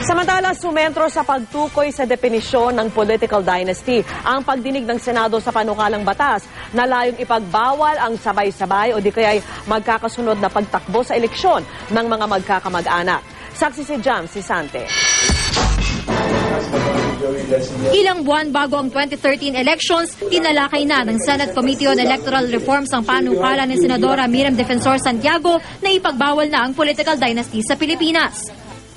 Samantala, sumentro sa pagtukoy sa definisyon ng political dynasty ang pagdinig ng Senado sa panukalang batas na layong ipagbawal ang sabay-sabay o di kaya'y magkakasunod na pagtakbo sa eleksyon ng mga magkakamag-anak. Saksi si Jam Sisante. Ilang buwan bago ang 2013 elections, tinalakay na ng Senate Committee on Electoral Reforms ang panukala ni Senadora Miriam Defensor Santiago na ipagbawal na ang political dynasty sa Pilipinas.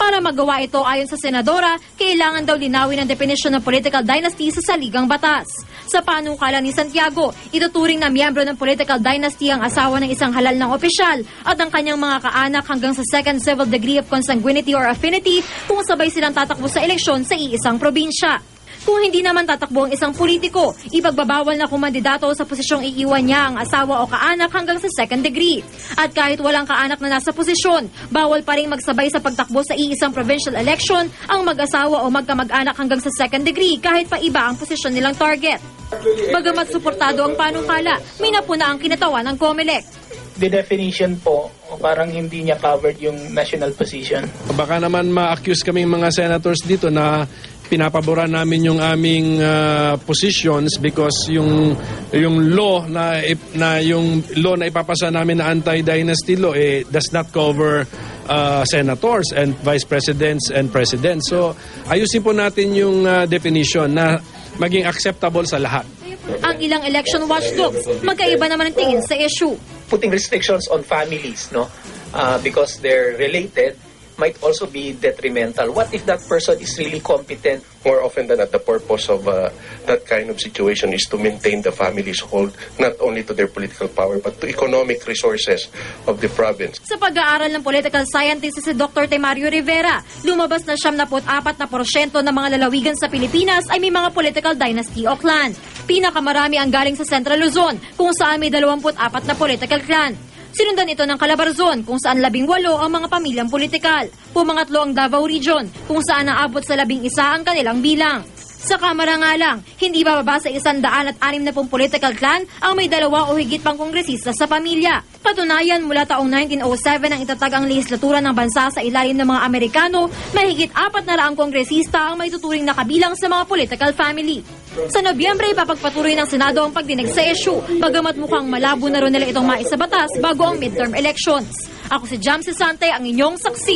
Para magawa ito ayon sa Senadora, kailangan daw linawin ang definisyon ng political dynasty sa saligang batas. Sa panukala ni Santiago, ituturing na miyembro ng political dynasty ang asawa ng isang halal ng opisyal at ang kanyang mga kaanak hanggang sa second civil degree of consanguinity or affinity kung sabay silang tatakbo sa eleksyon sa iisang probinsya. Kung hindi naman tatakbo ang isang politiko, ipagbabawal na kumandidato sa posisyong iiwan niya ang asawa o kaanak hanggang sa second degree. At kahit walang kaanak na nasa posisyon, bawal pa rin magsabay sa pagtakbo sa iisang provincial election ang mag-asawa o magkamag-anak hanggang sa second degree kahit pa iba ang posisyon nilang target. Bagamat suportado ang panukala, minapuna ang kinatawan ng COMELEC. The definition po, parang hindi niya covered yung national position. Baka naman ma-accuse kaming mga senators dito na pinapaboran namin yung aming positions because yung law na ipapasa namin na anti-dynasty law does not cover senators and vice presidents and presidents. So ayusin po natin yung definition na maging acceptable sa lahat. Ang ilang election watchdogs, magkaiba naman ang tingin sa issue. Putting restrictions on families, because they're related, might also be detrimental. What if that person is really competent? More often than not, the purpose of that kind of situation is to maintain the family's hold, not only to their political power, but to economic resources of the province. Sa pag-aaral ng political scientist si Dr. Temario Rivera, lumabas na 74% ng mga lalawigan sa Pilipinas ay may mga political dynasty o clan. Pinakamarami ang galing sa Central Luzon, kung saan may 24 na political clan. Sinundan ito ng Calabarzon, kung saan 18 ang mga pamilyang politikal. Pumangatlo ang Davao Region, kung saan naabot sa 11 ang kanilang bilang. Sa Kamara nga lang, hindi bababa sa 160 political clan ang may 2 o higit pang kongresista sa pamilya. Patunayan, mula taong 1907 ang itatag ang lehislatura ng bansa sa ilalim ng mga Amerikano, may higit 400 kongresista ang may tuturing na kabilang sa mga political family. Sa Nobyembre, ipapagpatuloy ng Senado ang pagdinig sa issue, bagamat mukhang malabo na rin nila itong maisabatas bago ang midterm elections. Ako si Jam Sisante, ang inyong saksi.